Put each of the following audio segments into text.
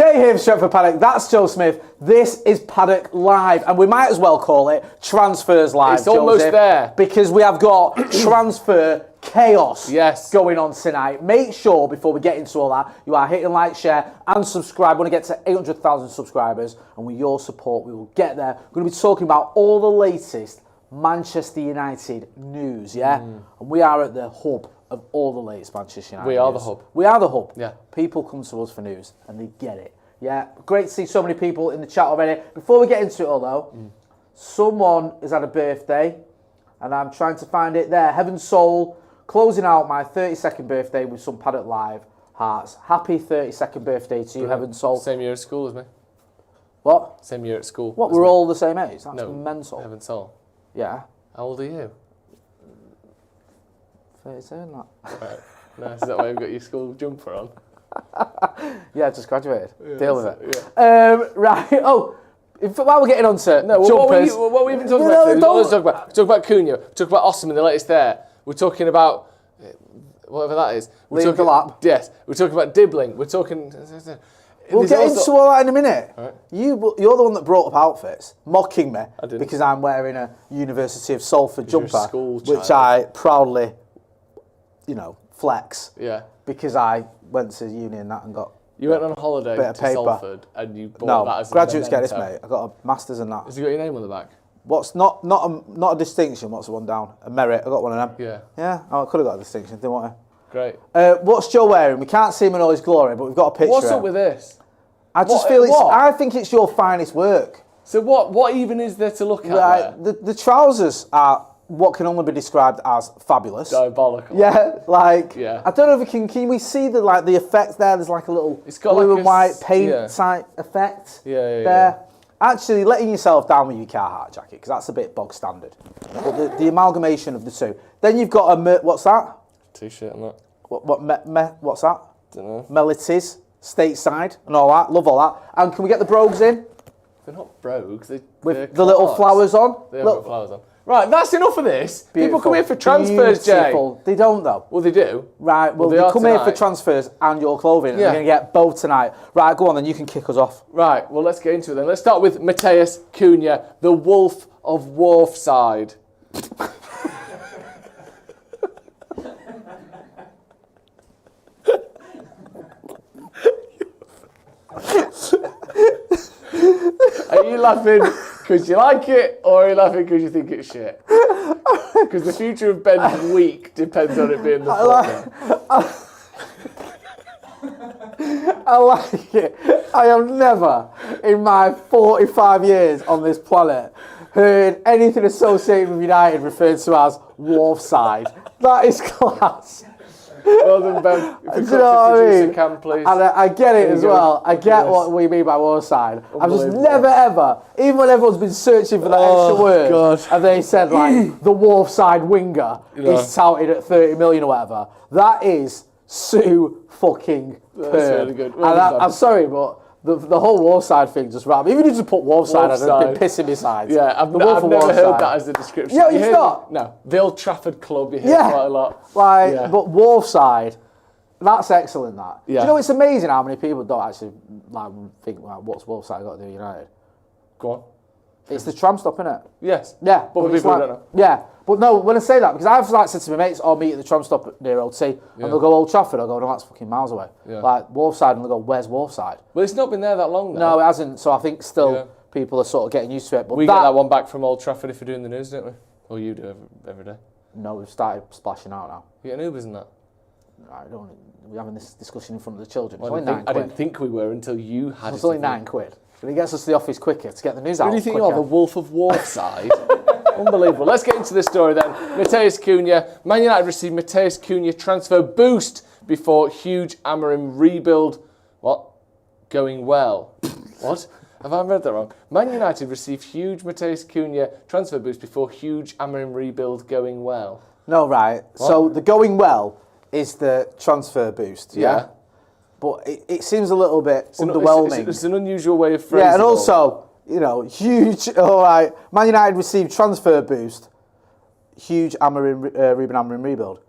Jay here for Stretford Paddock. That's Joe Smith. This is Paddock Live, and we might as well call it Transfers Live. It's almost there. Because we have got transfer chaos going on tonight. Make sure, before we get into all that, you are hitting like, share, and subscribe. We want to get to 800,000 subscribers, and with your support, we will get there. We're going to be talking about all the latest Manchester United news, And we are at the hub of all the latest Manchester United We are news. the hub. We are the hub. Yeah. People come to us for news, and they get it. Yeah, great to see so many people in the chat already. Before we get into it all, though, someone has had a birthday, and I'm trying to find it there. Heaven Soul, closing out my 32nd birthday with some Paddock Live hearts. Happy 32nd birthday to you, Heaven Soul. Same year at school as me. What? Same year at school. What, we're all the same age? That's no, mental. Heaven Soul. Yeah. How old are you? 37, that. Right. Nice. Is that why you've got your school jumper on? Yeah, just graduated. Yeah, Deal with it. Yeah. Right. Oh, while we're getting on to jumpers. What were we even talking about? Let's talk about. Talk about Cunha. Talk about Osimhen, the latest there. We're talking about whatever that is. We're talking Delap. Yes. We're talking about Dibling. We're talking. We'll get into all that in a minute. Right. You're the one that brought up outfits, mocking me didn't. because I'm wearing a University of Salford You're a jumper, school which child. I proudly, flex. Yeah. Because I went to uni and that and got. You went on holiday bit of to paper. Salford and you bought that as a graduates get memento. this, mate. I got a master's in that. Has he got your name on the back? What's not a distinction? What's the one down? A merit. I got one of them. Yeah. Yeah. Oh, I could have got a distinction. Didn't want to. Great. What's Joe wearing? We can't see him in all his glory, but we've got a picture. What's here. up with this? I just feel it's. I think it's your finest work. So what even is there to look at? Right, the trousers are what can only be described as fabulous. Diabolical. Yeah, Yeah. I don't know if can we see the effect there? There's like a little It's got blue like and white paint yeah. type effect. Yeah, there. yeah. Actually, letting yourself down with your Carhartt jacket because that's a bit bog standard. But the amalgamation of the two. Then you've got what's that? T-shirt and that. What's that? Don't know. Mellities, stateside, and all that. Love all that. And can we get the brogues in? They're not brogues. They're The little flowers on? They have got flowers on. Right, that's enough of this. Beautiful. People come here for transfers, Jay. They don't, though. Well, they do. Right, well, they come here for transfers and your clothing, and you're going to get both tonight. Right, go on, then you can kick us off. Right, well, let's get into it then. Let's start with Matheus Cunha, the Wolf of Wharfside. Are you laughing because you like it, or are you laughing because you think it's shit? Because the future of Ben's week depends on it being the I like it. I have never, in my 45 years on this planet, heard anything associated with United referred to as Wharfside. That is class. Well done, Ben. If Do you you know what I mean? can, please. And I get it as well. I get what we mean by Wharfside. I've just never ever, even when everyone's been searching for that extra word, God. and they said like the Wharfside winger is touted at 30 million or whatever. That is so fucking That's really good. Well And done. I'm sorry, but the whole Wharfside thing just ran me. Even if you just put Wharfside, I'd be pissing me sides. Yeah, I've The never Wolf of heard Wharfside. that as a description. Yeah, You you've hear- not? No. The Old Trafford Club, you hear Yeah. quite a lot. But Wharfside, that's excellent. That. Yeah. Do you know it's amazing how many people don't actually think what's Wharfside got to do with United? Go on. It's the tram stop, innit? Yes. Yeah. But it's people don't know. Yeah. But no, when I say that, because I've said to my mates, I'll meet at the tram stop near OT, and they'll go Old Trafford, I'll go, no, that's fucking miles away. Yeah. Like, Wharfside, and they'll go, where's Wharfside? Well, it's not been there that long, though. No, it hasn't, so I think still people are sort of getting used to it. But we get that one back from Old Trafford if you're doing the news, don't we? Or you do every day. No, we've started splashing out now. You get an Ubers and that? We're having this discussion in front of the children. Well, it's only I didn't think we were until you had It's it. only £9. But it gets us to the office quicker to get the news out. Who do you think quicker. you are, the Wolf of Wharfside? Unbelievable. Let's get into this story then. Matheus Cunha. Man United received Matheus Cunha transfer boost before huge Amorim rebuild. What? Going well. What? Have I read that wrong? Man United received huge Matheus Cunha transfer boost before huge Amorim rebuild going well. No, right. What? So the going well is the transfer boost, yeah? But it seems a little bit underwhelming. It's an unusual way of phrasing it. Yeah, and also, huge, all right, Man United received transfer boost, huge Ruben Amorim rebuild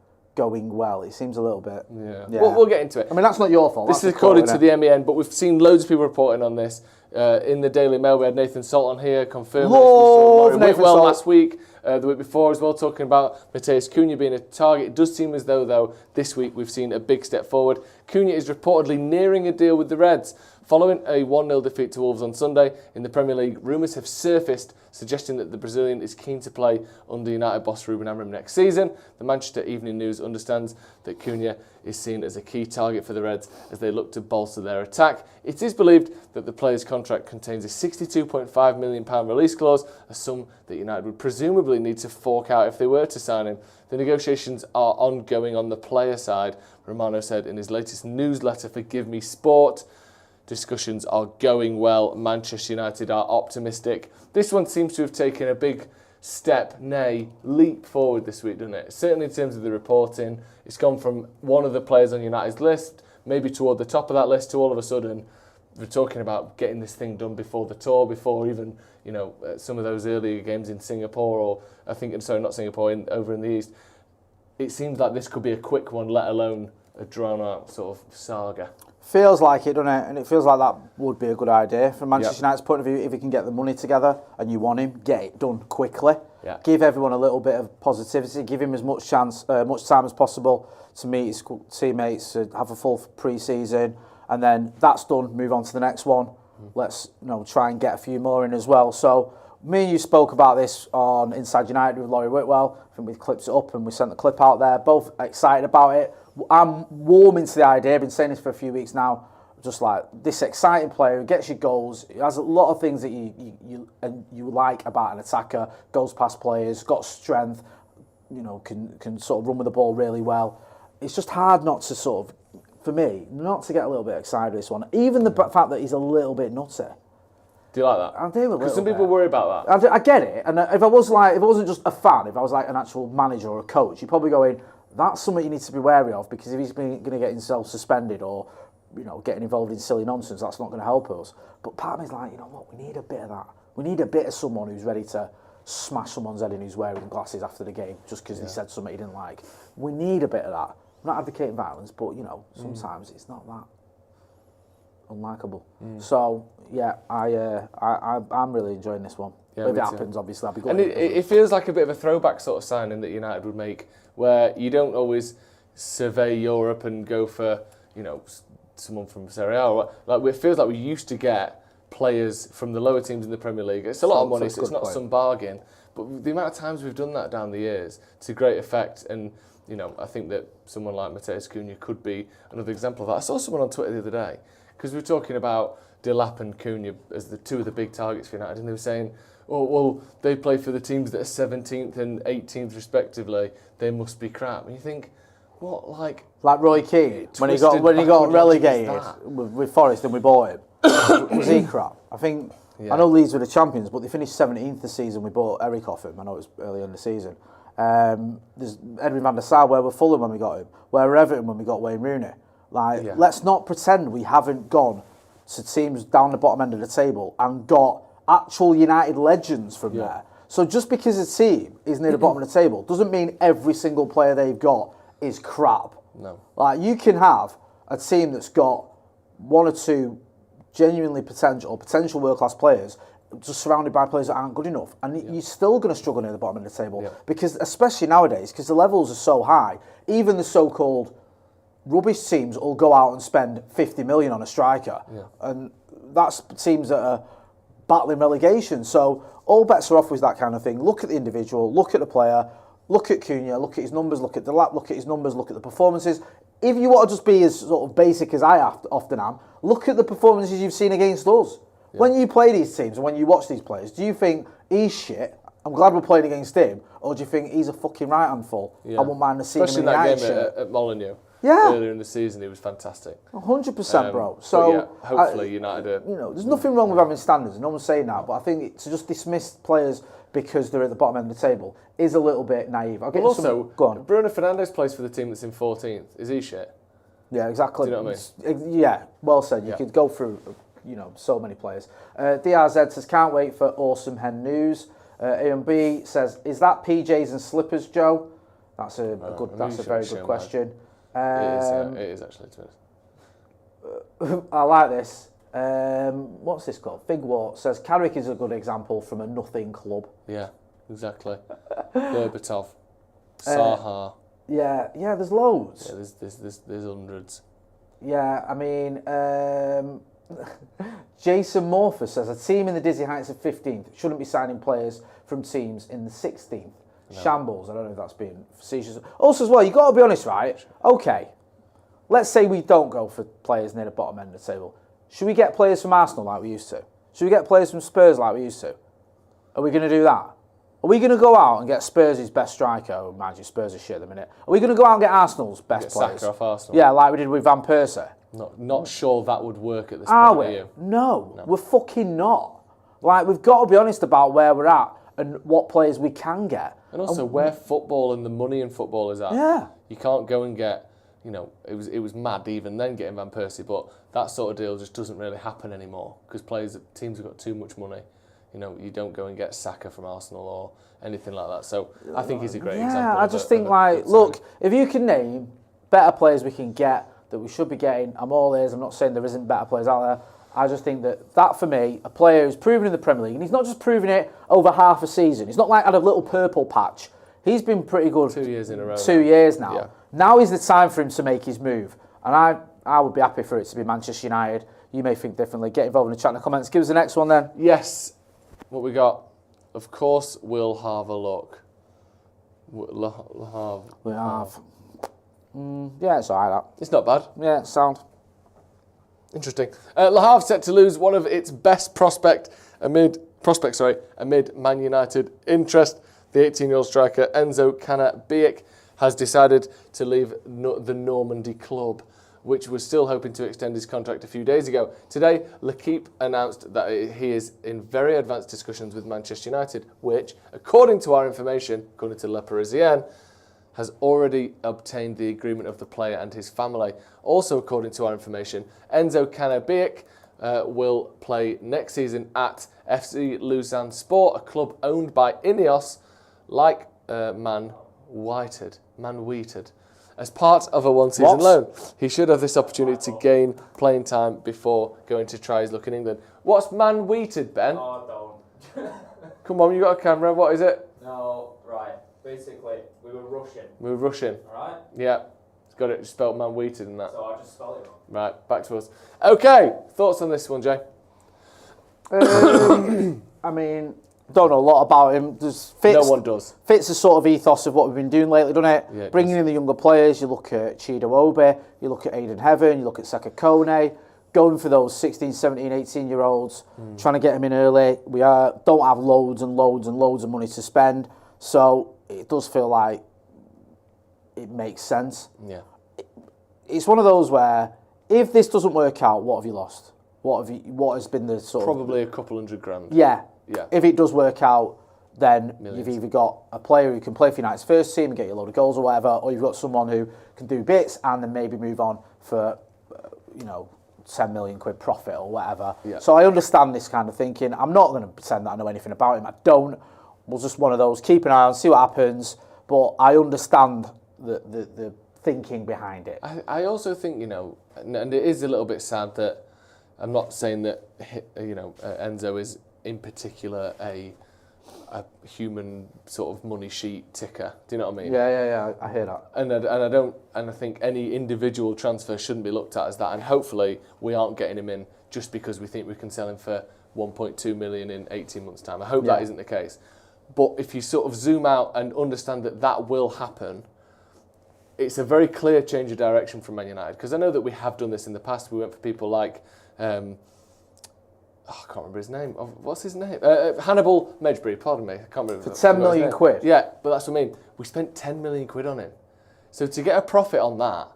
going well. It seems a little bit. Yeah. We'll get into it. I mean, that's not your fault. This is according to the MEN, but we've seen loads of people reporting on this. In the Daily Mail, we had Nathan Salt on here confirming Love Nathan Salt. last week, the week before as well, talking about Matheus Cunha being a target. It does seem as though, this week we've seen a big step forward. Cunha is reportedly nearing a deal with the Reds. Following a 1-0 defeat to Wolves on Sunday in the Premier League, rumours have surfaced suggesting that the Brazilian is keen to play under United boss Ruben Amorim next season. The Manchester Evening News understands that Cunha is seen as a key target for the Reds as they look to bolster their attack. It is believed that the player's contract contains a £62.5 million release clause, a sum that United would presumably need to fork out if they were to sign him. The negotiations are ongoing on the player side, Romano said in his latest newsletter for Give Me Sport. Discussions are going well. Manchester United are optimistic. This one seems to have taken a big leap forward this week, doesn't it? Certainly in terms of the reporting. It's gone from one of the players on United's list, maybe toward the top of that list, to all of a sudden we're talking about getting this thing done before the tour, before even some of those earlier games in Singapore, or not Singapore, over in the East. It seems like this could be a quick one, let alone a drawn-out sort of saga. Feels like it, doesn't it? And it feels like that would be a good idea from Manchester United's point of view. If he can get the money together and you want him, get it done quickly. Yeah. Give everyone a little bit of positivity. Give him as much time as possible to meet his teammates, to have a full pre-season, and then that's done. Move on to the next one. Let's try and get a few more in as well. So me and you spoke about this on Inside United with Laurie Whitwell. I think we clipped it up and we sent the clip out there. Both excited about it. I'm warming to the idea. I've been saying this for a few weeks now. Just like this exciting player who gets you goals. He has a lot of things that you like about an attacker. Goes past players, got strength. Can sort of run with the ball really well. It's just hard not to for me, not to get a little bit excited with this one. Even the fact that he's a little bit nutty. Do you like that? I do a little bit. Because some people worry about that. I get it. And if I wasn't just a fan, if I was like an actual manager or a coach, you'd probably go in, that's something you need to be wary of, because if he's going to get himself suspended or getting involved in silly nonsense, that's not going to help us. But part of me is like, what, we need a bit of that. We need a bit of someone who's ready to smash someone's head in who's wearing glasses after the game just because he said something he didn't like. We need a bit of that. I'm not advocating violence, but sometimes it's not that unlikable. So yeah, I'm really enjoying this one. Yeah, if it happens, obviously, I'll be good. And it feels like a bit of a throwback sort of signing that United would make, where you don't always survey Europe and go for someone from Serie A. Like, it feels like we used to get players from the lower teams in the Premier League. It's a lot of money, so it's not some bargain. But the amount of times we've done that down the years to great effect, and I think that someone like Matheus Cunha could be another example of that. I saw someone on Twitter the other day, because we were talking about Delap and Cunha as the two of the big targets for United, and they were saying, oh, well, they play for the teams that are 17th and 18th respectively, they must be crap. And you think, what, like Roy Keane, when he got relegated with Forest and we bought him, was he crap? I think, I know Leeds were the champions, but they finished 17th this season. We bought Eric off him. I know it was early in the season. There's Edwin van der Sar, where we're Fulham when we got him, where we're Everton when we got Wayne Rooney. Let's not pretend we haven't gone to teams down the bottom end of the table and got actual United legends from there. So just because a team is near the bottom of the table doesn't mean every single player they've got is crap. No. You can have a team that's got one or two genuinely potential world-class players just surrounded by players that aren't good enough, and you're still going to struggle near the bottom of the table because, especially nowadays, because the levels are so high, even the so-called rubbish teams will go out and spend 50 million on a striker, and that's teams that are battling relegation. So all bets are off with that kind of thing. Look at the individual, look at the player, look at Cunha, look at his numbers, look at Delap, look at his numbers, look at the performances. If you want to just be as sort of basic as I often am, look at the performances you've seen against us. Yeah. When you play these teams and when you watch these players, do you think he's shit? I'm glad we're playing against him. Or do you think he's a fucking right handful? Yeah. I wouldn't mind to see him in the United game shirt. At Molineux. Yeah. Earlier in the season, he was fantastic. 100%, bro. So hopefully United are... there's nothing wrong with having standards. No one's saying that. But I think to just dismiss players because they're at the bottom end of the table is a little bit naive. I'll get also, go on. Bruno Fernandes plays for the team that's in 14th. Is he shit? Yeah, exactly. Do you know what I mean? Yeah, well said. You could go through, so many players. DRZ says, can't wait for Osimhen news. A&B says, is that PJs and slippers, Joe? That's a very good question. It is actually, to be honest. I like this. What's this called? Figwart says Carrick is a good example from a nothing club. Yeah, exactly. Berbatov, Saha. Yeah, there's loads. Yeah, there's hundreds. Yeah, I mean, Jason Morpher says a team in the dizzy heights of 15th shouldn't be signing players from teams in the 16th. No. Shambles. I don't know if that's being facetious. Also, as well, you've got to be honest, right? Okay, let's say we don't go for players near the bottom end of the table. Should we get players from Arsenal like we used to? Should we get players from Spurs like we used to? Are we going to do that? Are we going to go out and get Spurs' best striker? Oh, mind you, Spurs are shit at the minute. Are we going to go out and get Arsenal's best players? Saka off Arsenal. Yeah, like we did with Van Persie. Not sure that would work at this point. Are we? Are you? No, we're fucking not. Like, we've got to be honest about where we're at and what players we can get. And also where football and the money in football is at. Yeah. You can't go and get, it was mad even then getting Van Persie, but that sort of deal just doesn't really happen anymore because teams have got too much money. You don't go and get Saka from Arsenal or anything like that. So I think he's a great example. Yeah, I just think look, if you can name better players we can get that we should be getting, I'm all ears. I'm not saying there isn't better players out there. I just think that for me, a player who's proven in the Premier League, and he's not just proven it over half a season. He's not like had a little purple patch. He's been pretty good 2 years in a row. 2 years now. Yeah. Now is the time for him to make his move. And I would be happy for it to be Manchester United. You may think differently. Get involved in the chat in the comments. Give us the next one then. Yes. What we got? Of course, we'll have a look. We have. Yeah, it's all right, that. It's not bad. Yeah, it's sound. Interesting. Le Havre set to lose one of its best prospects amid Man United interest. The 18-year-old striker Enzo Kana-Biyik has decided to leave the Normandy club, which was still hoping to extend his contract a few days ago. Today, L'Équipe announced that he is in very advanced discussions with Manchester United, which, according to our information, according to Le Parisien, has already obtained the agreement of the player and his family. Also, according to our information, Enzo Kana-Biyik will play next season at FC Lausanne Sport, a club owned by Ineos, like Man Wheated. As part of a one-season loan, he should have this opportunity to gain playing time before going to try his luck in England. What's Man Wheated, Ben? Oh, don't. Come on, you got a camera. What is it? No, right. Basically, we were rushing. Alright? Yeah. It's got it spelled Man Wheated and that. So I just spelled it wrong. Right, back to us. Okay, thoughts on this one, Jay? I mean, don't know a lot about him. No one does. Fits the sort of ethos of what we've been doing lately, doesn't it? Yeah, Bringing in the younger players. You look at Chido Obi, you look at Aidan Heaven, you look at Saka Kone, going for those 16, 17, 18-year-olds, trying to get them in early. We don't have loads and loads and loads of money to spend, so it does feel like it makes sense. Yeah. It's one of those where if this doesn't work out, what have you lost? What has been the sort Probably a couple $100,000. Yeah. Yeah. If it does work out, then Millions. You've either got a player who can play for United's first team and get you a load of goals or whatever, or you've got someone who can do bits and then maybe move on for, 10 million quid profit or whatever. Yeah. So I understand this kind of thinking. I'm not going to pretend that I know anything about him. I don't. We'll just one of those, keep an eye on, see what happens. But I understand the thinking behind it. I also think, and it is a little bit sad that I'm not saying that, Enzo is in particular a human sort of money sheet ticker. Do you know what I mean? Yeah, I hear that. And I think any individual transfer shouldn't be looked at as that. And hopefully we aren't getting him in just because we think we can sell him for 1.2 million in 18 months' time. I hope that isn't the case. But if you sort of zoom out and understand that will happen, it's a very clear change of direction from Man United. Because I know that we have done this in the past. We went for people like, I can't remember his name. What's his name? Hannibal Medjbury, pardon me. I can't remember. For 10 million quid? Yeah, but that's what I mean. We spent 10 million quid on him. So to get a profit on that,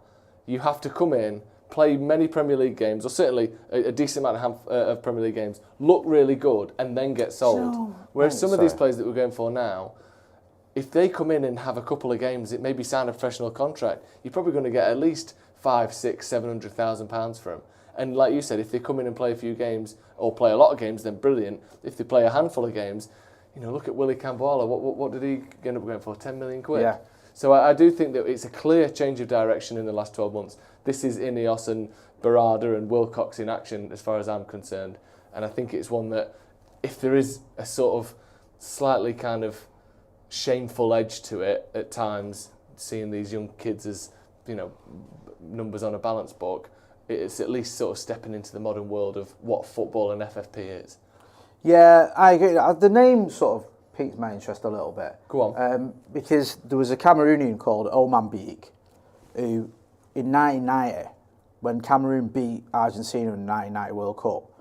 you have to come in, play many Premier League games, or certainly a decent amount of Premier League games, look really good, and then get sold. Whereas some of these players that we're going for now, if they come in and have a couple of games, it maybe sign a professional contract, you're probably going to get at least £500,000, £600,000, £700,000 for them. And like you said, if they come in and play a few games, or play a lot of games, then brilliant. If they play a handful of games, look at Willy Camboala. What did he end up going for? 10 million quid? Yeah. So I do think that it's a clear change of direction in the last 12 months. This is Ineos and Barada and Wilcox in action as far as I'm concerned. And I think it's one that, if there is a sort of slightly kind of shameful edge to it at times, seeing these young kids as, numbers on a balance book, it's at least sort of stepping into the modern world of what football and FFP is. Yeah, I agree. The name sort of piqued my interest a little bit. Go on. Because there was a Cameroonian called Oman-Biyik who, in 1990, when Cameroon beat Argentina in the 1990 World Cup,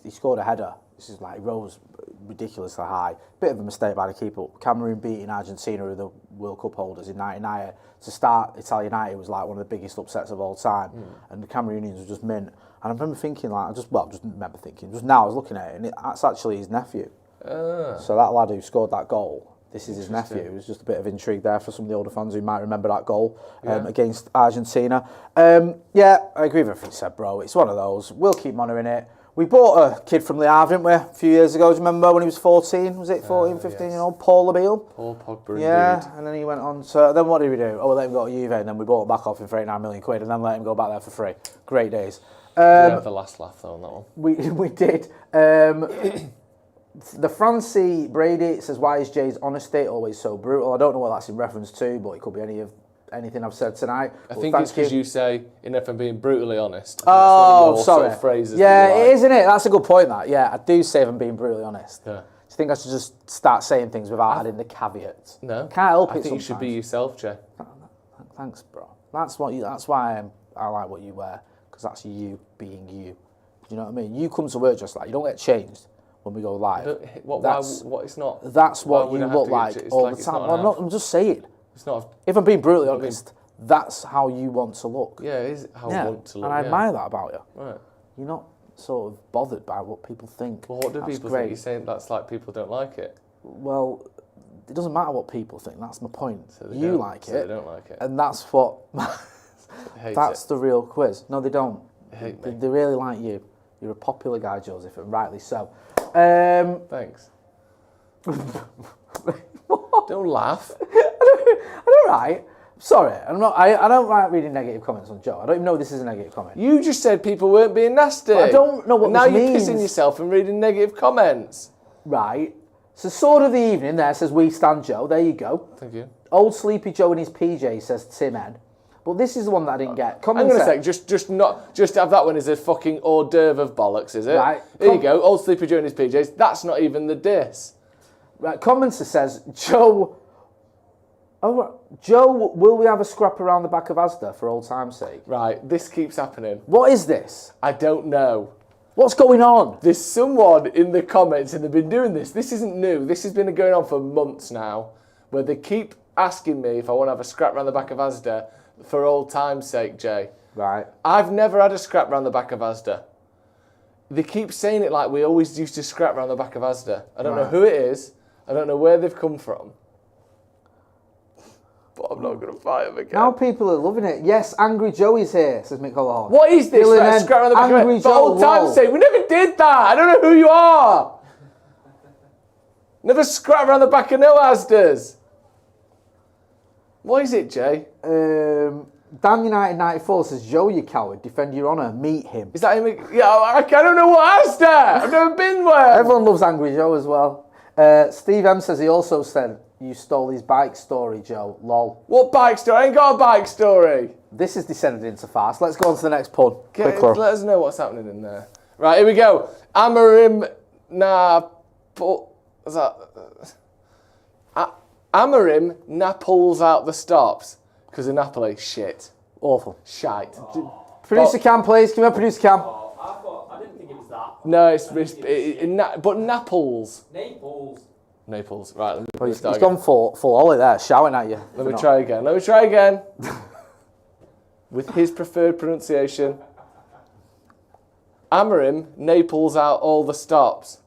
he scored a header. This is like, rose ridiculously high. Bit of a mistake by the keeper. Cameroon beating Argentina, who are the World Cup holders, in 1990. To start Italian 90 was like one of the biggest upsets of all time. And the Cameroonians were just mint. And I remember thinking, just now I was looking at it, and that's actually his nephew. So that lad who scored that goal, this is his nephew. It was just a bit of intrigue there for some of the older fans who might remember that goal against Argentina. Yeah, I agree with everything you said, bro. It's one of those. We'll keep monitoring it. We bought a kid from Le Havre, didn't we, a few years ago? Do you remember when he was 14? Was it 14, 15 year old? Paul Labille? Paul Pogba, yeah, indeed. And then he went on. So then what did we do? Oh, we let him go to Juve, and then we bought him back off him for £89 million, and then let him go back there for free. Great days. We had the last laugh, though, on that one. We did. The Francie Brady says, why is Jay's honesty always so brutal? I don't know what that's in reference to, but it could be anything I've said tonight. I think it's because you say, if I'm being brutally honest. Oh, sorry. Sort of phrases yeah, it is, isn't it? That's a good point, that. Yeah, I do say if I'm being brutally honest. Yeah. Do you think I should just start saying things without adding the caveats? No. Can't help it I think sometimes. you should be yourself, Jay. Thanks, bro. That's why I like what you wear, because that's you being you. Do you know what I mean? You come to work just like, you don't get changed when we go live. It's not. That's what you look like all the time. I'm just saying. It's not. If I'm being brutally honest, that's how you want to look. Yeah, it is how I want to look. And I admire that about you. Right. You're not sort of bothered by what people think. Well, what do people think? You're saying that's like people don't like it. Well, it doesn't matter what people think. That's my point. So you like it. They don't like it. And that's what. That's the real quiz. No, they don't. They hate me. They really like you. You're a popular guy, Joseph, and rightly so. Thanks. Don't laugh. I don't right. Sorry, I'm not. I don't like reading negative comments on Joe. I don't even know this is a negative comment. You just said people weren't being nasty. But I don't know what now this you're means. pissing yourself and reading negative comments. Right. So sword of the evening there says we stand Joe. There you go. Thank you. Old Sleepy Joe in his PJ says Tim N. But this is the one that I didn't get. Hang on a sec. Just have that one as a fucking hors d'oeuvre of bollocks, is it? Right. There you go. Old Sleepy Joe in his PJs. That's not even the diss. Right. Commenter says Joe. Oh, right. Joe, will we have a scrap around the back of Asda for old time's sake? Right. This keeps happening. What is this? I don't know. What's going on? There's someone in the comments, and they've been doing this. This isn't new. This has been going on for months now, where they keep asking me if I want to have a scrap around the back of Asda for old time's sake, Jay. Right. I've never had a scrap around the back of Asda. They keep saying it like we always used to scrap around the back of Asda. I don't know who it is. I don't know where they've come from. But I'm not going to fight them again. Now people are loving it. Yes, Angry Joey's here, says Mick Holloway. What is this? Scrap around the back of Asda? For old time's sake, we never did that. I don't know who you are. Never scrap around the back of no Asdas. What is it, Jay? Dan United 94 says, Joe, you coward, defend your honour, meet him. Is that him? Yeah, I don't know what Asda. I've never been there. Everyone loves Angry Joe as well. Steve M says he also said, you stole his bike story, Joe. Lol. What bike story? I ain't got a bike story. This has descended into farce. Let's go on to the next pun. Let us know what's happening in there. Right, here we go. Amorim Amorim pulls out the stops because of Napoli. Shit. Awful. Shite. Producer Cam, please. Come on, Producer Cam. I didn't think it was that. No, but Naples. Naples. Right, He's gone full Ollie there, shouting at you. Let me try again. With his preferred pronunciation. Amorim Naples out all the stops.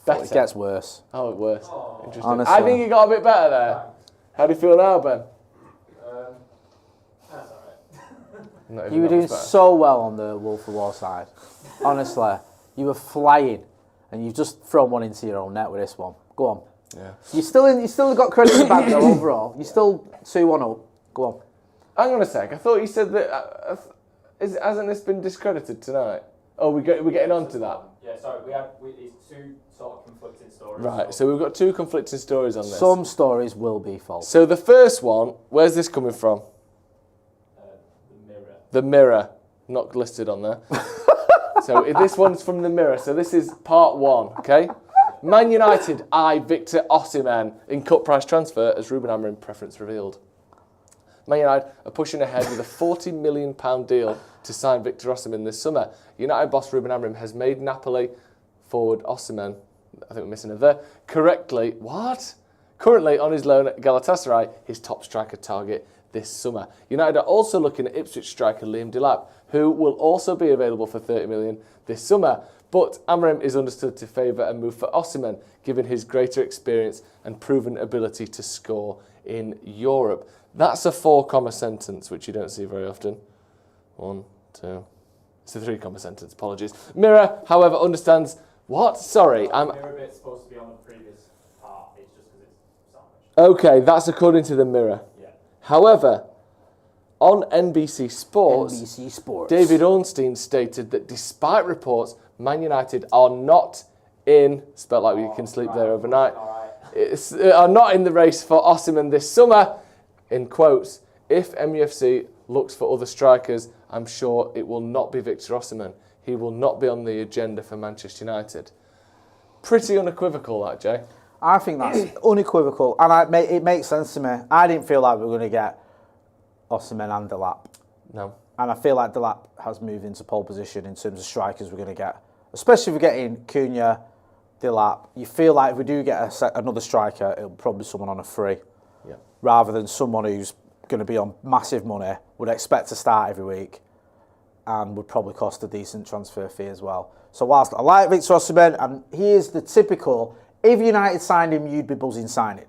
Better. It gets worse. Oh, worse. Interesting. Honestly. I think he got a bit better there. How do you feel now, Ben? That's alright. You were doing so well on the Wolf of War side. Honestly, you were flying, and you've just thrown one into your own net with this one. Go on. Yeah. You still got credit in the bank though overall. You're still 2-1 up. Go on. Hang on a sec. I thought you said that. Hasn't this been discredited tonight? Oh, we're getting on to that. Yeah, sorry. It's two sort of conflicting stories. Right. So we've got two conflicting stories on this. Some stories will be false. So the first one, where's this coming from? The Mirror. The Mirror, not listed on there. So this one's from The Mirror. So this is part one, okay? Man United eye Victor Osimhen in cut price transfer as Ruben Amorim preference revealed. Man United are pushing ahead with a £40 million deal to sign Victor Osimhen this summer. United boss Ruben Amorim has made Napoli forward Osimhen, I think we're missing a there, currently on his loan at Galatasaray, his top striker target this summer. United are also looking at Ipswich striker Liam Delap, who will also be available for £30 million this summer. But Amorim is understood to favour a move for Osimhen, given his greater experience and proven ability to score in Europe. That's a 4-comma sentence, which you don't see very often. 1, 2. It's a 3-comma sentence, apologies. Mirror, however, understands... What? Sorry, The Mirror bit's supposed to be on the previous part. It's just because it's sandwiched. Okay, that's according to the Mirror. Yeah. However, on NBC Sports, David Ornstein stated that despite reports, Man United are not in... Spelt like you can sleep there overnight. Are not in the race for Osimhen this summer. In quotes, if MUFC looks for other strikers, I'm sure it will not be Victor Osimhen. He will not be on the agenda for Manchester United. Pretty unequivocal, that, Jay. I think that's unequivocal, and it makes sense to me. I didn't feel like we were going to get Osimhen and Delap. No. And I feel like Delap has moved into pole position in terms of strikers we're going to get. Especially if we're getting Cunha, Delap. You feel like if we do get another striker, it'll probably be someone on a free. Yeah. Rather than someone who's going to be on massive money, would expect to start every week, and would probably cost a decent transfer fee as well. So whilst I like Victor Osimhen, and he is the typical, if United signed him, you'd be buzzing signing.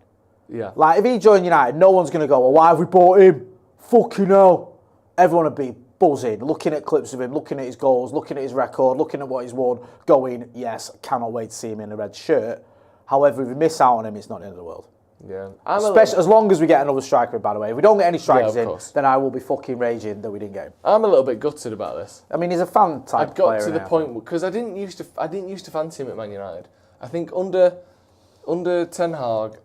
Yeah. Like, if he joined United, no one's going to go, well, why have we bought him? Fucking hell. Everyone would be buzzing, looking at clips of him, looking at his goals, looking at his record, looking at what he's won, going, yes, I cannot wait to see him in a red shirt. However, if we miss out on him, it's not the end of the world. Yeah. Especially as long as we get another striker, by the way. If we don't get any strikers in, course. then I will be fucking raging that we didn't get him. I'm a little bit gutted about this. I mean, he's a fan type I've got player to the point because I didn't used to fancy him at Man United. I think under Ten Hag,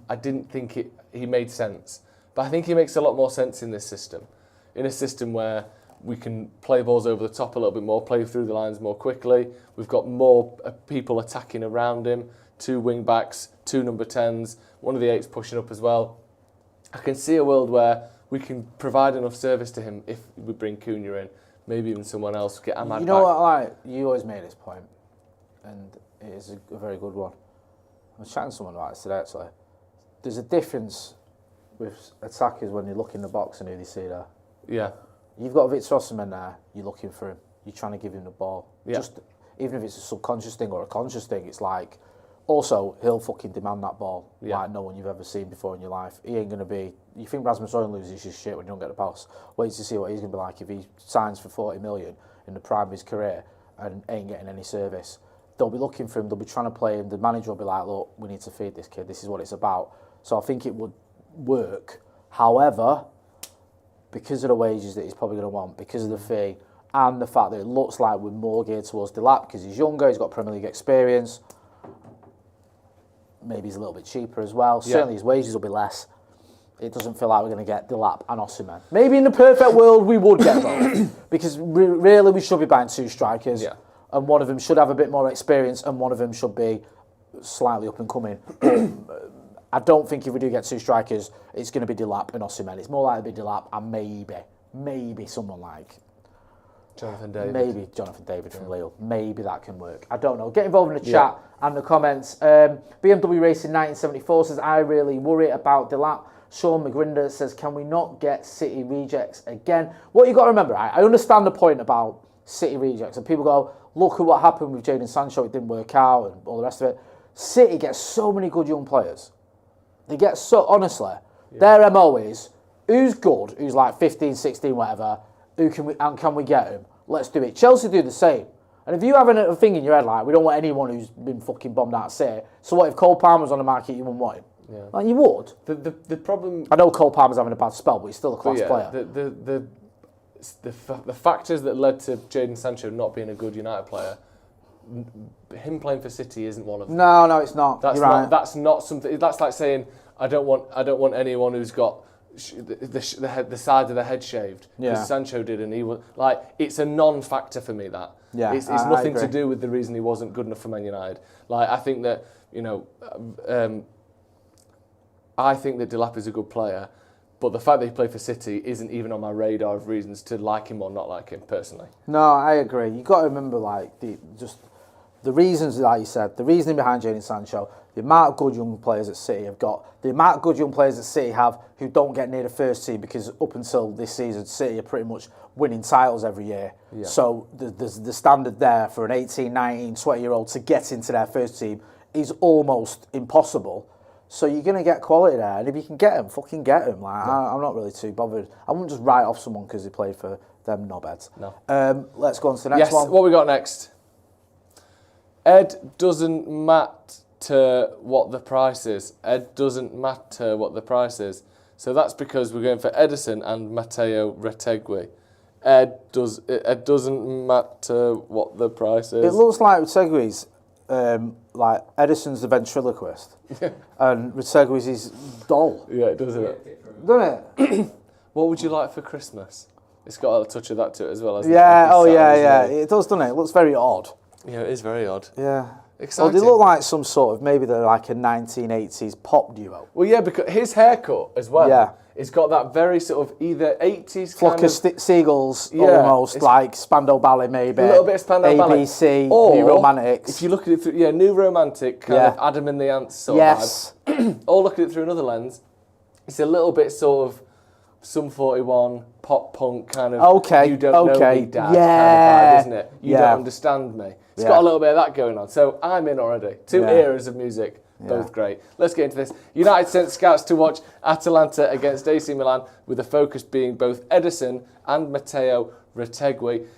I didn't think he made sense. But I think he makes a lot more sense in this system. In a system where we can play balls over the top a little bit more, play through the lines more quickly. We've got more people attacking around him, 2 wing backs, 2 number 10s, one of the 8s pushing up as well. I can see a world where we can provide enough service to him if we bring Cunha in, maybe even someone else, get Ahmad back. You know what, like, you always made this point, and it is a very good one. I was chatting to someone about this today, actually. There's a difference with attackers when you look in the box and who they see there. Yeah. You've got Victor Osimhen there, you're looking for him, you're trying to give him the ball. Yeah. Just, even if it's a subconscious thing or a conscious thing, it's like, also, he'll fucking demand that ball like no one you've ever seen before in your life. He ain't going to be... You think Rasmus Højlund loses his shit when you don't get the pass? Wait to see what he's going to be like if he signs for 40 million in the prime of his career and ain't getting any service. They'll be looking for him, they'll be trying to play him. The manager will be like, look, we need to feed this kid. This is what it's about. So I think it would work. However, because of the wages that he's probably going to want, because of the fee, and the fact that it looks like we're more geared towards Delap because he's younger, he's got Premier League experience... Maybe he's a little bit cheaper as well. Yeah. Certainly his wages will be less. It doesn't feel like we're going to get Delap and Osimhen. Maybe in the perfect world we would get both. Because really we should be buying 2 strikers. Yeah. And one of them should have a bit more experience and one of them should be slightly up and coming. But I don't think if we do get 2 strikers, it's going to be Delap and Osimhen. It's more likely to be Delap and maybe someone like... Jonathan David. Maybe Jonathan David from Lille. Maybe that can work. I don't know. Get involved in the chat and the comments. BMW Racing 1974 says, I really worry about Delap. Sean McGrinder says, can we not get City rejects again? What you got to remember, I understand the point about City rejects. And people go, look at what happened with Jadon Sancho. It didn't work out and all the rest of it. City gets so many good young players. They get so, honestly, their MO is, who's good, who's like 15, 16, whatever, can we get him? Let's do it. Chelsea do the same. And if you have a thing in your head like, we don't want anyone who's been fucking bombed out of City, so what if Cole Palmer's on the market, you wouldn't want him? Yeah. Like, you would. The problem... I know Cole Palmer's having a bad spell, but he's still a class player. The factors that led to Jadon Sancho not being a good United player, him playing for City isn't one of them. No, it's not. You're right. That's not something... That's like saying, I don't want anyone who's got the side of the head shaved. Because Sancho did, and he was... Like, it's a non-factor for me, that. Yeah, it's nothing to do with the reason he wasn't good enough for Man United. Like, I think that, I think that Delap is a good player, but the fact that he played for City isn't even on my radar of reasons to like him or not like him, personally. No, I agree. You've got to remember, like, the reasons, like you said, the reasoning behind Jadon Sancho, the amount of good young players that City have got, the amount of good young players that City have who don't get near the first team, because up until this season, City are pretty much winning titles every year. Yeah. So the standard there for an 18, 19, 20-year-old to get into their first team is almost impossible. So you're going to get quality there, and if you can get them, fucking get them. Like, I'm not really too bothered. I wouldn't just write off someone because they played for them knobheads. No. Let's go on to the next one. Yes, what we got next? Ed doesn't matter what the price is. Ed doesn't matter what the price is. So that's because we're going for Ederson and Matheus Retegui. Ed doesn't matter what the price is. It looks like Retegui's, like Ederson's the ventriloquist, and Retegui's his doll. Yeah, it does, it? Doesn't it? What would you like for Christmas? It's got a touch of that to it as well. Yeah, it does, doesn't it? It looks very odd. Yeah, it is very odd. Yeah. Exciting. Well, they look like some sort of, maybe they're like a 1980s pop duo. Well, yeah, because his haircut as well. Yeah. It's got that very sort of either 80s Flock of seagulls, almost, like Spandau Ballet maybe. A little bit of Spandau Ballet. ABC, or, New Romantics. If you look at it through, New Romantic, kind of Adam and the Ants sort of vibe. Or look at it through another lens, it's a little bit sort of Sum 41, pop punk kind of, you don't know me, Dad, kind of vibe, isn't it? You don't understand me. It's got a little bit of that going on. So I'm in already. Two eras of music, both great. Let's get into this. United sent scouts to watch Atalanta against AC Milan, with the focus being both Ederson and Matheus Retegui.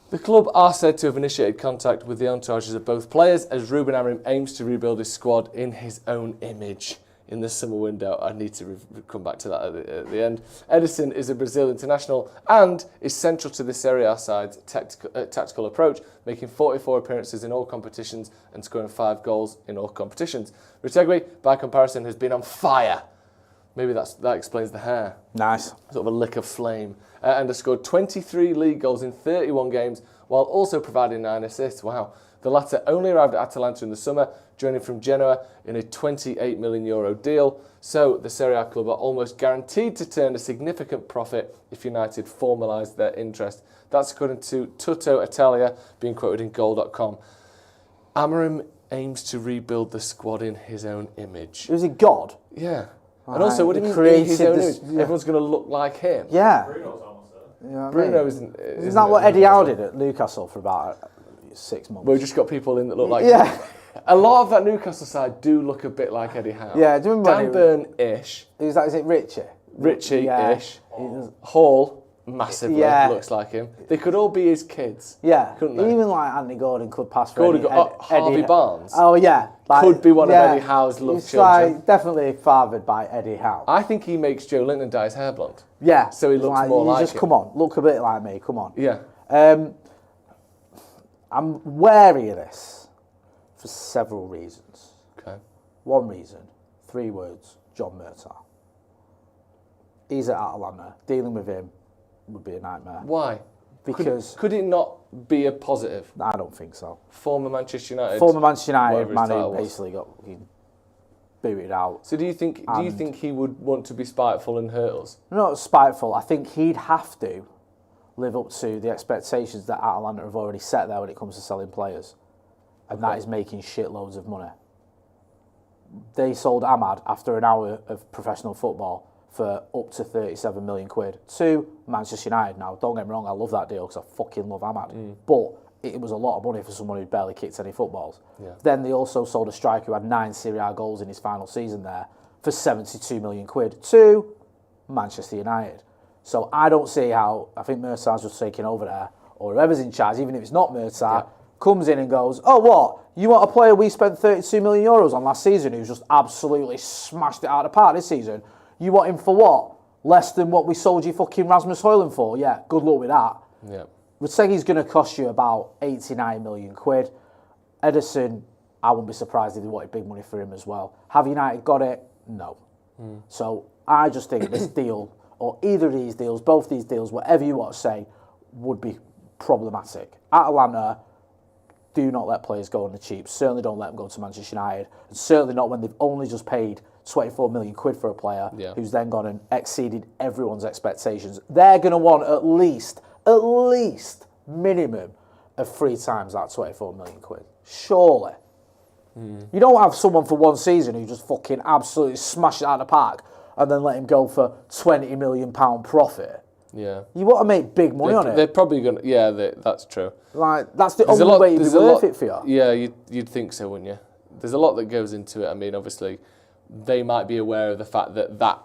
The club are said to have initiated contact with the entourages of both players, as Ruben Amorim aims to rebuild his squad in his own image in the summer window. I need to come back to that at the end. Ederson is a Brazil international and is central to the Serie A side's tactical approach, making 44 appearances in all competitions and scoring 5 goals in all competitions. Retegui, by comparison, has been on fire. Maybe that explains the hair. Nice. Sort of a lick of flame. And has scored 23 league goals in 31 games, while also providing 9 assists. Wow. The latter only arrived at Atalanta in the summer, joining from Genoa in a €28 million deal. So the Serie A club are almost guaranteed to turn a significant profit if United formalise their interest. That's according to Tutto Italia, being quoted in Goal.com. Amorim aims to rebuild the squad in his own image. Is he God? Yeah. And also, what do you mean in his own image? Everyone's going to look like him. Yeah. Bruno's almost there. You know Bruno isn't isn't that what Eddie Howe did at Newcastle for about 6 months? We've just got people in that look like him. A lot of that Newcastle side do look a bit like Eddie Howe. Yeah, do you remember Dan Burn-ish. Is it Richie? Richie-ish. Hall, massively, looks like him. They could all be his kids. Yeah. Couldn't they? Even like Anthony Gordon could pass for Harvey Barnes. Oh, yeah. Like, could be one of Eddie Howe's love he's children. Like, definitely fathered by Eddie Howe. I think he makes Joe Linton dye his hair blonde. Yeah. So he looks more like him. Come on, look a bit like me, come on. Yeah. I'm wary of this for several reasons. Okay. One reason, 3 words, John Murtaugh. He's at Atalanta. Dealing with him would be a nightmare. Why? Because could it not be a positive? I don't think so. Former Manchester United man who basically got booted out. So do you think he would want to be spiteful and hurt us? Not spiteful. I think he'd have to live up to the expectations that Atalanta have already set there when it comes to selling players. And that is making shitloads of money. They sold Ahmad after an hour of professional football for up to 37 million quid to Manchester United. Now, don't get me wrong, I love that deal because I fucking love Ahmad. But it was a lot of money for someone who'd barely kicked any footballs. Yeah. Then they also sold a striker who had 9 Serie A goals in his final season there for 72 million quid to Manchester United. So I don't see how, I think Murtaugh's just taking over there, or whoever's in charge, even if it's not Murtagh, comes in and goes, oh, what? You want a player we spent €32 million on last season who's just absolutely smashed it out of the park this season? You want him for what? Less than what we sold you fucking Rasmus Højlund for? Yeah, good luck with that. Yeah. Retegui's going to cost you about 89 million quid. Ederson, I wouldn't be surprised if they wanted big money for him as well. Have United got it? No. So I just think this deal, or either of these deals, both these deals, whatever you want to say, would be problematic. Atalanta, do not let players go on the cheap. Certainly don't let them go to Manchester United. And certainly not when they've only just paid 24 million quid for a player who's then gone and exceeded everyone's expectations. They're going to want at least minimum of 3 times that 24 million quid. Surely. You don't have someone for one season who just fucking absolutely smashed it out of the park and then let him go for £20 million profit. Yeah. You want to make big money on it. They're probably going to... Yeah, that's true. Like, that's the only way it'd be worth it for you. Yeah, you'd think so, wouldn't you? There's a lot that goes into it. I mean, obviously, they might be aware of the fact that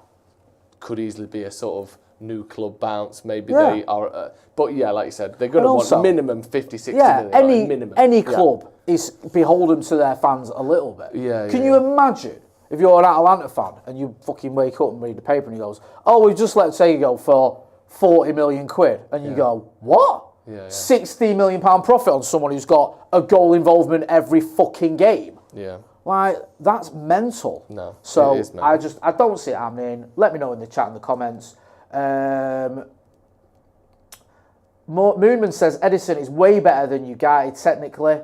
could easily be a sort of new club bounce. Maybe they are... but yeah, like you said, they're going to want minimum 50, 60 million. Minimum. Any club is beholden to their fans a little bit. Yeah, Can you imagine if you're an Atalanta fan and you fucking wake up and read the paper and he goes, oh, we've just let Sega go for 40 million quid. And you go, what? Yeah. £60 million profit on someone who's got a goal involvement every fucking game. Yeah. Like, that's mental. No, so it is mental. I don't see it happening. Let me know in the chat, in the comments. Moonman says Ederson is way better than you guy technically.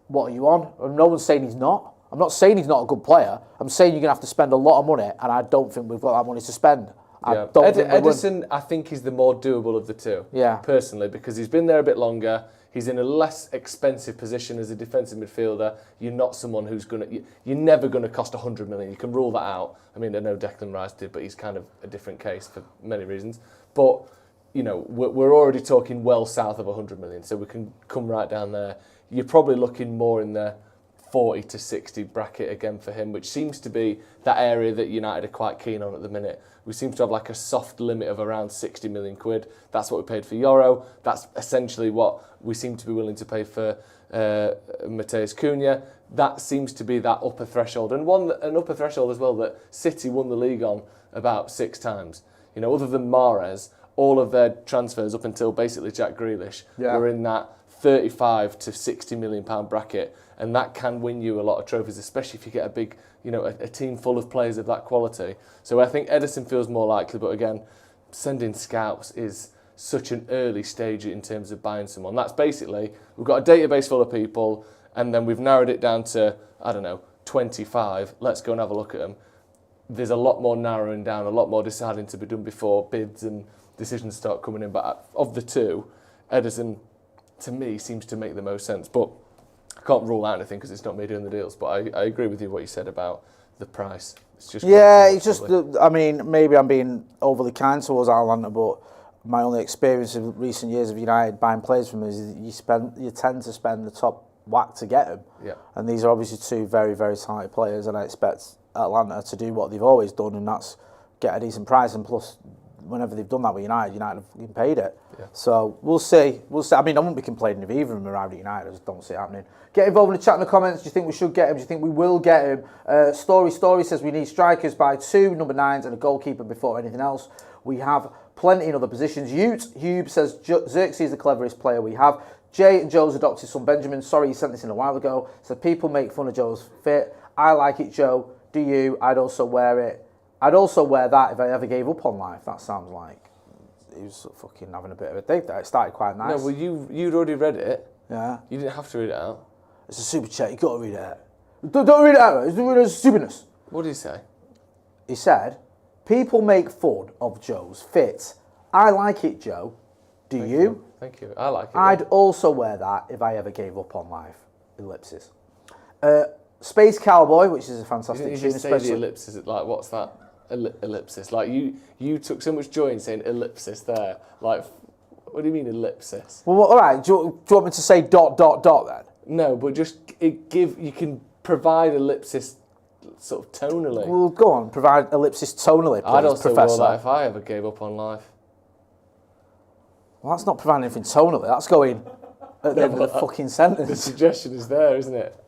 What are you on? And no one's saying he's not. I'm not saying he's not a good player. I'm saying you're going to have to spend a lot of money, and I don't think we've got that money to spend. Yeah. Ederson, I think, is the more doable of the two. Yeah. Personally, because he's been there a bit longer. He's in a less expensive position as a defensive midfielder. You're not someone who's you're never going to cost 100 million. You can rule that out. I mean, I know Declan Rice did, but he's kind of a different case for many reasons. But, you know, we're already talking well south of 100 million, so we can come right down there. You're probably looking more in the 40 to 60 bracket again for him, which seems to be that area that United are quite keen on at the minute. We seem to have like a soft limit of around 60 million quid. That's what we paid for Euro. That's essentially what we seem to be willing to pay for Matheus Cunha. That seems to be that upper threshold, and an upper threshold as well that City won the league on about 6 times. You know, other than Mahrez, all of their transfers up until basically Jack Grealish were in that 35 to 60 million pound bracket, and that can win you a lot of trophies, especially if you get a big, you know, a team full of players of that quality. So I think Ederson feels more likely, but again, sending scouts is such an early stage in terms of buying someone. That's basically, we've got a database full of people, and then we've narrowed it down to, I don't know, 25. Let's go and have a look at them. There's a lot more narrowing down, a lot more deciding to be done before bids and decisions start coming in. But of the two, Ederson, to me, seems to make the most sense. But I can't rule out anything because it's not me doing the deals. But I agree with you what you said about the price. It's just it's just, I mean, maybe I'm being overly kind towards Atalanta, but my only experience of recent years of United buying players from us is you tend to spend the top whack to get them. Yeah. And these are obviously 2 very, very talented players, and I expect Atlanta to do what they've always done, and that's get a decent price. And plus, whenever they've done that with United have paid it. Yeah. So we'll see. I mean, I won't be complaining if either of them arrived at United. I just don't see it happening. Get involved in the chat in the comments. Do you think we should get him? Do you think we will get him? Story says we need strikers by 2 number 9s and a goalkeeper before anything else. We have plenty in other positions. Hube says Xerxes is the cleverest player we have. Jay and Joe's adopted son Benjamin. Sorry, he sent this in a while ago. So people make fun of Joe's fit. I like it, Joe. Do you? I'd also wear it. I'd also wear that if I ever gave up on life. That sounds like he was fucking having a bit of a dig there. It started quite nice. No, well, you'd already read it. Yeah. You didn't have to read it out. It's a super chat. You got to read it out. Don't read it out. It's stupidness. What did he say? He said, people make fun of Joe's fit. I like it, Joe. Do you? Thank you. I like it. I'd also wear that if I ever gave up on life. Ellipsis. Space Cowboy, which is a fantastic tune. You say the ellipsis. Like, what's that? Ellipsis. Like, you took so much joy in saying ellipsis there. Like, what do you mean ellipsis? Well, all right. Do you want me to say ... then? No, but just you can provide ellipsis sort of tonally. Well, go on. Provide ellipsis tonally, please, I'd also Professor. wear that if I ever gave up on life. Well, that's not providing anything tonally. That's going at the end of the fucking The sentence. suggestion is there, isn't it?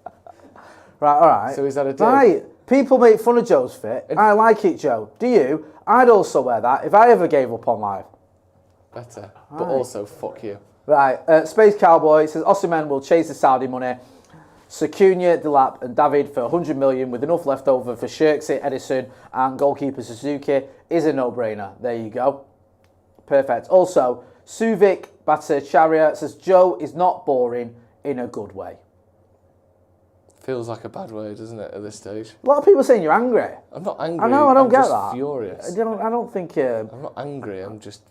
Right, all right. So he's had a day. Right. People make fun of Joe's fit. I like it, Joe. Do you? I'd also wear that if I ever gave up on life. Better. But also, fuck you. Right. Space Cowboy says Osimhen will chase the Saudi money. Cunha, Delap and David for 100 million with enough left over for Xerxes, Ederson and goalkeeper Suzuki is a no-brainer. There you go. Perfect. Also, Suvik Bhattacharya says Joe is not boring in a good way. Feels like a bad way, doesn't it, at this stage? A lot of people saying you're angry. I'm not angry. I know, I don't I'm get just that. Furious. I don't think... I'm not angry, I'm just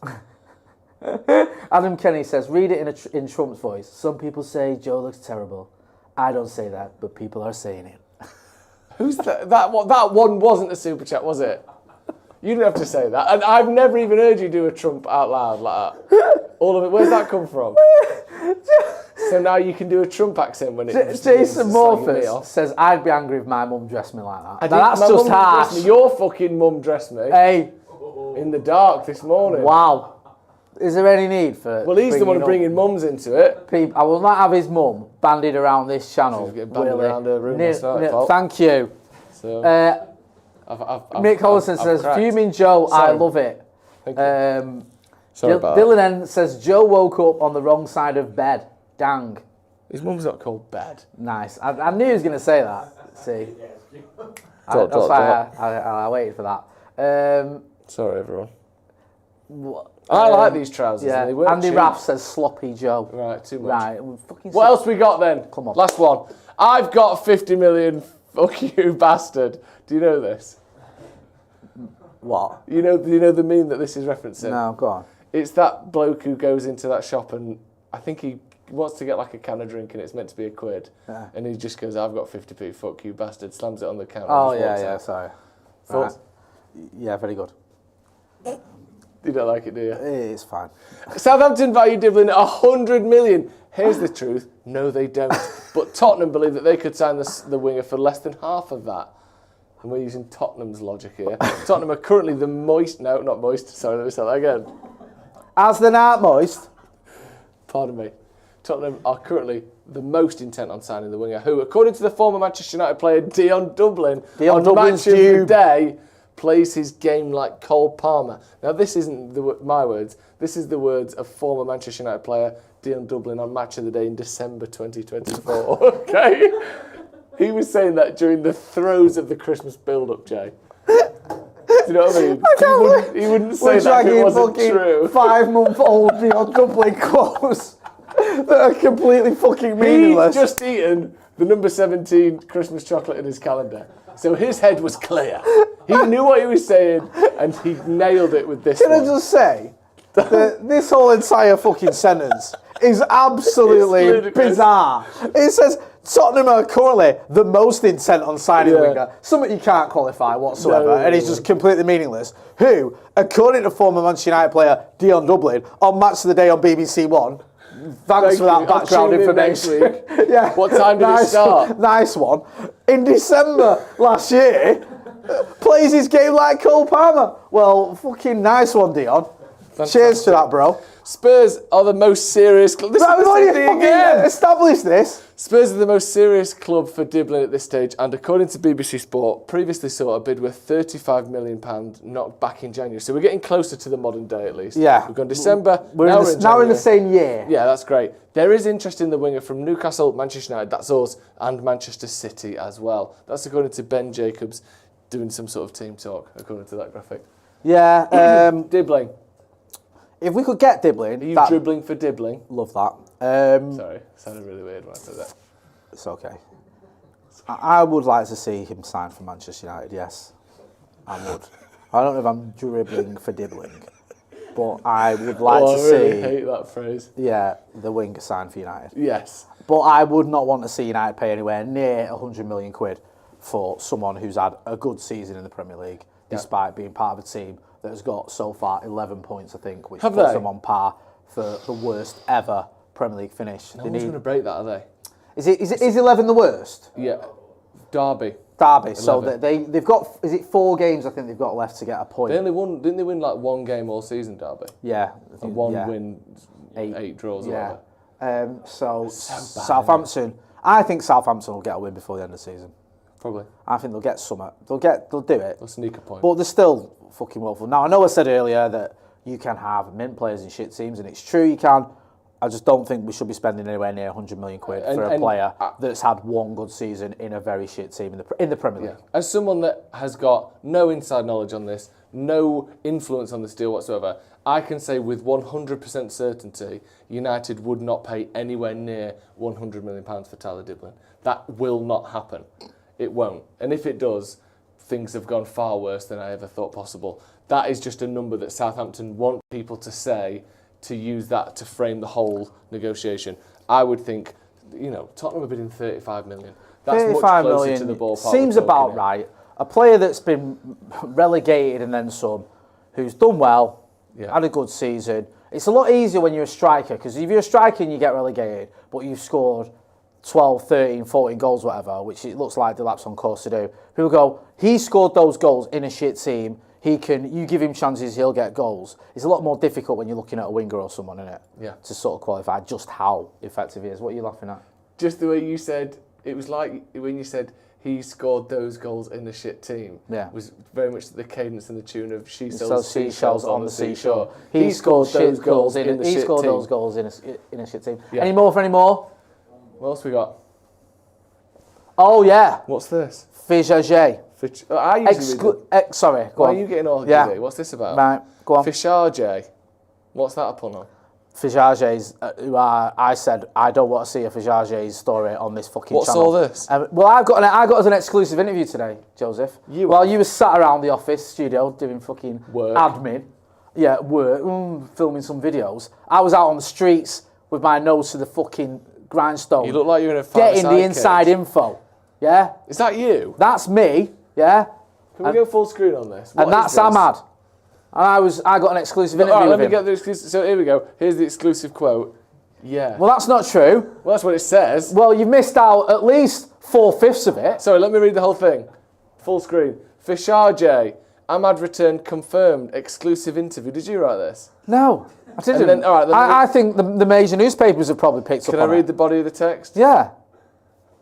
furious. Adam Kenny says, read it in Trump's voice. Some people say Joe looks terrible. I don't say that, but people are saying it. Who's that? That one wasn't a super chat, was it? You didn't have to say that. And I've never even heard you do a Trump out loud like that. All of it. Where's that come from? So now you can do a Trump accent when it's Jason Morphus says, I'd be angry if my mum dressed me like that. Now, that's my just mum harsh. dressed me. Your fucking mum dressed me Hey. in the dark this morning. Wow. Is there any need for... Well, he's the one bringing mums into it. I will not have his mum bandied around this channel. She's getting bandied around her room last night, thank you. So, Nick Hollison says, fuming Joe, Sorry. I love it. Thank you. Sorry about Dylan N says, Joe woke up on the wrong side of bed. Dang. His mum's not called Bed. Nice. I knew he was going to say that. See? That's why I waited for that. Sorry, everyone. I like these trousers. Yeah. They weren't Andy cheap. Raff says, sloppy Joe. Right, too much. Right. What else we got then? Come on. Last one. I've got 50 million. Fuck you, bastard. Do you know this? What? You know the meme that this is referencing? No, go on. It's that bloke who goes into that shop and I think he wants to get like a can of drink and it's meant to be £1. Yeah. And he just goes, I've got 50p, fuck you, bastard, slams it on the counter. Oh, and just walks yeah, out. sorry. Thoughts? Right. Yeah, very good. You don't like it, do you? It's fine. Southampton value Dibling at 100 million. Here's the truth. No, they don't. But Tottenham believe that they could sign the winger for less than half of that. And we're using Tottenham's logic here. Tottenham are currently the moist... No, not moist. Sorry, let me say that again. As the not moist. Pardon me. Tottenham are currently the most intent on signing the winger, who, according to the former Manchester United player Dion Dublin, on Dublin's Match of the Day, plays his game like Cole Palmer. Now, this isn't my words. This is the words of former Manchester United player Dion Dublin on Match of the Day in December 2024. Okay? He was saying that during the throes of the Christmas build-up, Jay. Do you know what I mean? He wouldn't say that if it wasn't true. 5-month-old Dion Dublin quotes that are completely fucking meaningless. He'd just eaten the number 17 Christmas chocolate in his calendar. So his head was clear. He knew what he was saying, and he nailed it with this Can one. I just say that this whole entire fucking sentence is absolutely bizarre. It says Tottenham are currently the most intent on signing a winger. Something you can't qualify whatsoever, and it's just completely meaningless. Who, according to former Manchester United player Dion Dublin, on Match of the Day on BBC One, thanks for that background information. Next week. Yeah. What time did it start? Nice one. In December last year, plays his game like Cole Palmer. Well, fucking nice one, Dion. Fantastic. Cheers to that, bro. Spurs are the most serious club. This is the same thing again. Establish this. Spurs are the most serious club for Dibling at this stage, and according to BBC Sport, previously saw a bid worth £35 million knocked back in January. So we're getting closer to the modern day at least. Yeah. We've gone December. Now we're in the same year. Yeah, that's great. There is interest in the winger from Newcastle, Manchester United, that's us, and Manchester City as well. That's according to Ben Jacobs doing some sort of team talk, according to that graphic. Yeah. Dibling. If we could get Dibling... Are you dribbling for Dibling? Love that. Sorry, it sounded really weird when I said that. It's okay. I would like to see him sign for Manchester United, yes. I would. I don't know if I'm dribbling for Dibling, but I would like to see... I really hate that phrase. Yeah, the winger sign for United. Yes. But I would not want to see United pay anywhere near 100 million quid for someone who's had a good season in the Premier League, despite being part of a team that has got so far 11 points, I think, which puts them on par for the worst ever Premier League finish. No one's going to break that, are they? Is 11 the worst? Yeah. Derby. So they've got, is it 4 games I think they've got left to get a point? They only won, didn't they win like 1 game all season, Derby? Yeah. And 1 win, 8 draws or whatever. So Southampton, I think Southampton will get a win before the end of the season. Probably. I think they'll get something. They'll do it. They'll sneak a point. But they're still fucking woeful. Now, I know I said earlier that you can have mint players in shit teams, and it's true you can. I just don't think we should be spending anywhere near 100 million quid for a player that's had 1 good season in a very shit team in the Premier League. Yeah. As someone that has got no inside knowledge on this, no influence on this deal whatsoever, I can say with 100% certainty, United would not pay anywhere near £100 million for Tyler Dibling. That will not happen. It won't. And if it does, things have gone far worse than I ever thought possible. That is just a number that Southampton want people to say, to use that to frame the whole negotiation. I would think, Tottenham are bidding 35 million. That's 35 much closer million to the ballpark. Seems about right. A player that's been relegated and then some, who's done well, had a good season. It's a lot easier when you're a striker, because if you're a striker and you get relegated, but you've scored 12, 13, 14 goals, whatever, which it looks like Delap's on course to do, people go, he scored those goals in a shit team. You give him chances, he'll get goals. It's a lot more difficult when you're looking at a winger or someone, isn't it? Yeah. To sort of qualify just how effective he is. What are you laughing at? Just the way you said, it was like when you said he scored those goals in a shit team. Yeah. Was very much the cadence and the tune of she sells seashells on the seashore. He scored those goals in a shit team. He scored those goals in a shit team. Yeah. Any more for any more? What else we got? Oh, yeah. What's this? Fichage. I usually sorry, go Why on. are you getting all giddy? What's this about? Right, go on. Fichage. What's that a pun on? Fichage's, I said, I don't want to see a Fichage's story on this fucking channel. What's all this? Well, I got an exclusive interview today, Joseph. While you were sat around the office studio doing fucking work. Admin. Yeah, filming some videos. I was out on the streets with my nose to the fucking grindstone. You look like you're in a getting the inside info. Yeah? Is that you? That's me. Yeah. Can we go full screen on this? And that's Ahmad. And I got an exclusive interview with him. Let me get the exclusive. So here we go. Here's the exclusive quote. Yeah. Well, that's not true. Well, that's what it says. Well, you've missed out at least 4/5 of it. Sorry, let me read the whole thing. Full screen. Fichage. Ahmad returned confirmed exclusive interview. Did you write this? No, I didn't. And then, all right, I think the major newspapers have probably picked up on it. Can I read the body of the text? Yeah.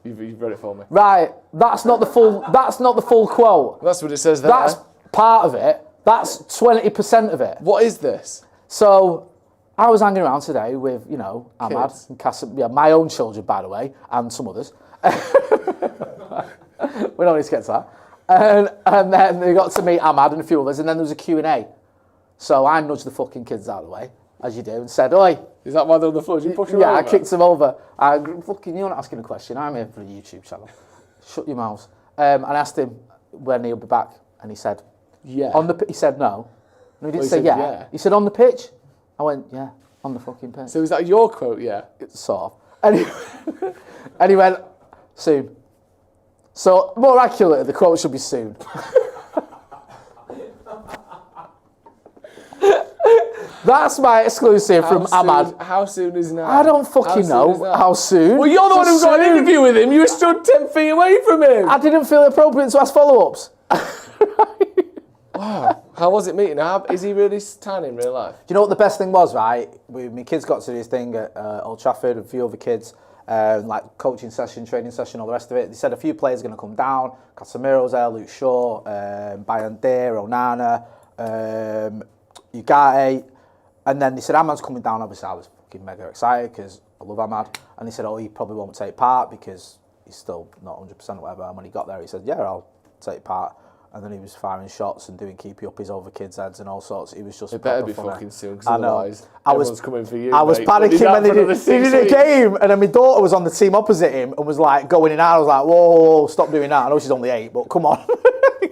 You've read it for me. Right. That's not the full. That's not the full quote. That's what it says there. That's part of it. That's 20% of it. What is this? So, I was hanging around today with, Ahmad Kids. and Casa, my own children, by the way, and some others. We don't need to get to that. And then they got to meet Ahmad and a few others, and then there was a Q&A. So I nudged the fucking kids out of the way, as you do, and said, "Oi." Is that why they're on the floor? Did you push them over? Yeah, I kicked them over. You're not asking a question. I'm here for a YouTube channel. Shut your mouths. And I asked him when he'll be back, and he said, "Yeah." He said no. No, he didn't say yeah. He said on the pitch. I went, "Yeah, on the fucking pitch." So is that your quote? Yeah. Sort of. And he went, "Soon." So more accurately, the quote should be soon. That's my exclusive from Ahmad. How soon is now? I don't fucking know. How soon? Well, you're the one who got an interview with him. You stood 10 feet away from him. I didn't feel it appropriate to ask follow-ups. Wow. How was it meeting? Is he really tiny in real life? Do you know what the best thing was, right? My kids got to this thing at Old Trafford, a few other kids, like coaching session, training session, all the rest of it. They said a few players are going to come down. Casemiro's there, Luke Shaw, Bayandere, Onana, Ugarte. And then they said, Ahmad's coming down. Obviously, I was fucking mega excited because I love Ahmad. And they said, he probably won't take part because he's still not 100% or whatever. And when he got there, he said, yeah, I'll take part. And then he was firing shots and doing keepy uppies over kids' heads and all sorts. He was just It better be funny. fucking soon, because otherwise everyone's coming for you, I was panicking when they did a game. And then my daughter was on the team opposite him and was like going in and out. I was like, whoa, stop doing that. I know she's only 8, but come on.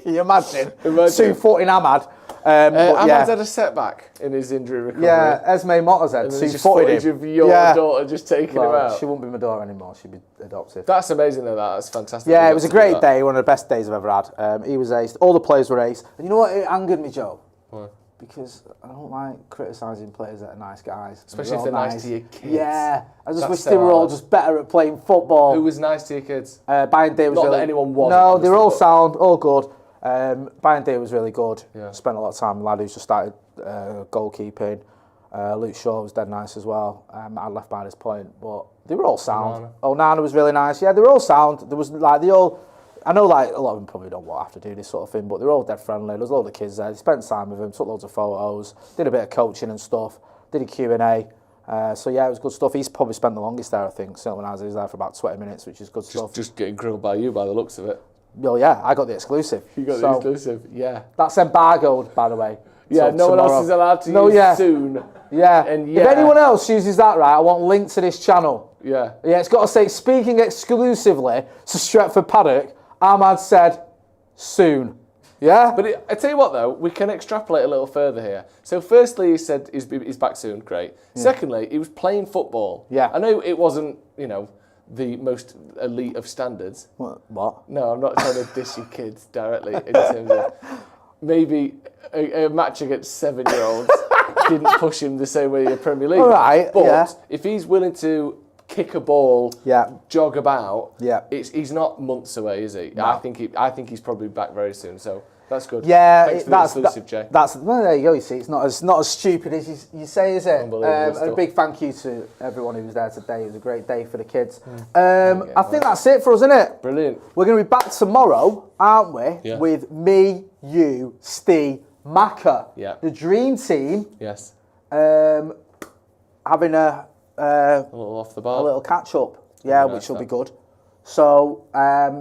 Can you imagine? 2-footing Ahmad. Ahmad's had a setback in his injury recovery. Yeah, Esme Mottershead, 2-footed him. Of your daughter just taking him out. She won't be my daughter anymore, she'd be adopted. That's amazing though, that's fantastic. Yeah, it was a great day, one of the best days I've ever had. He was ace, all the players were ace. And you know what, it angered me, Joe? What? because I don't like criticising players that are nice guys. Especially if they're nice to your kids. Yeah, I just That's wish so they were all hard. just better at playing football. Who was nice to your kids? Bayern Day was Not really... that anyone wasn't, No, they were all obviously, sound, all good. Bayern Day was really good. Yeah. Spent a lot of time with a lad who's just started goalkeeping. Luke Shaw was dead nice as well. I left by this point, but they were all sound. Onana was really nice. Yeah, they were all sound. There was like the all. I know like a lot of them probably don't have to do this sort of thing, but they were all dead friendly. There was a lot of kids there. They spent time with them, took loads of photos, did a bit of coaching and stuff, did a Q&A. So yeah, it was good stuff. He's probably spent the longest there, I think. Certainly when I was there for about 20 minutes, which is good stuff. Just getting grilled by you by the looks of it. Well, yeah, I got the exclusive. You got the exclusive, yeah. That's embargoed, by the way. Yeah, So no one tomorrow. else is allowed to use soon. Yeah. And If anyone else uses that, right, I want a link to this channel. Yeah. Yeah, it's got to say, speaking exclusively to Stretford Paddock, Ahmad said, soon. Yeah? But I tell you what, though, we can extrapolate a little further here. So firstly, he said he's back soon, great. Yeah. Secondly, he was playing football. Yeah. I know it wasn't, you know, the most elite of standards. What? No, I'm not trying to diss your kids directly in terms of maybe a match against 7-year-olds didn't push him the same way in the Premier League. All right, but if he's willing to kick a ball, jog about, he's not months away, is he? No. I think he's probably back very soon. So that's good. Yeah, thanks for the exclusive, Jay. Well, there you go. You see, it's not as stupid as you say, is it? And a big thank you to everyone who was there today. It was a great day for the kids. I think that's it for us, isn't it? Brilliant. We're going to be back tomorrow, aren't we? Yeah. With me, you, Steve, Macca, the dream team. Yes. Having a little off the bar, a little catch up. Yeah, which will be good. So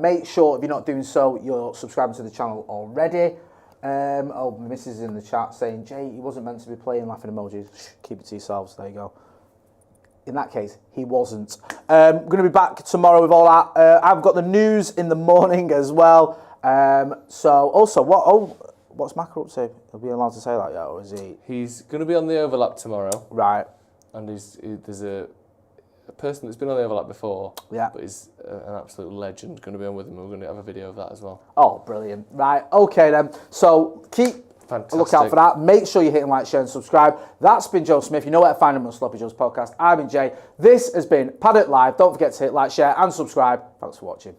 make sure if you're not doing so, you're subscribing to the channel already. My missus is in the chat saying, Jay, he wasn't meant to be playing laughing emojis. Shh, keep it to yourselves. There you go. In that case, he wasn't. We're going to be back tomorrow with all that. I've got the news in the morning as well. So also, what's Macca up to? Are we allowed to say that yet, or is he? He's going to be on the overlap tomorrow. Right. And there's a person that's been on the overlap before, but he's an absolute legend, going to be on with him. We're going to have a video of that as well. Oh, brilliant. Right, okay then. So keep a look out for that. Make sure you're hitting like, share and subscribe. That's been Joe Smith. You know where to find him on Sloppy Joe's podcast. I've been Jay. This has been Paddock Live. Don't forget to hit like, share and subscribe. Thanks for watching.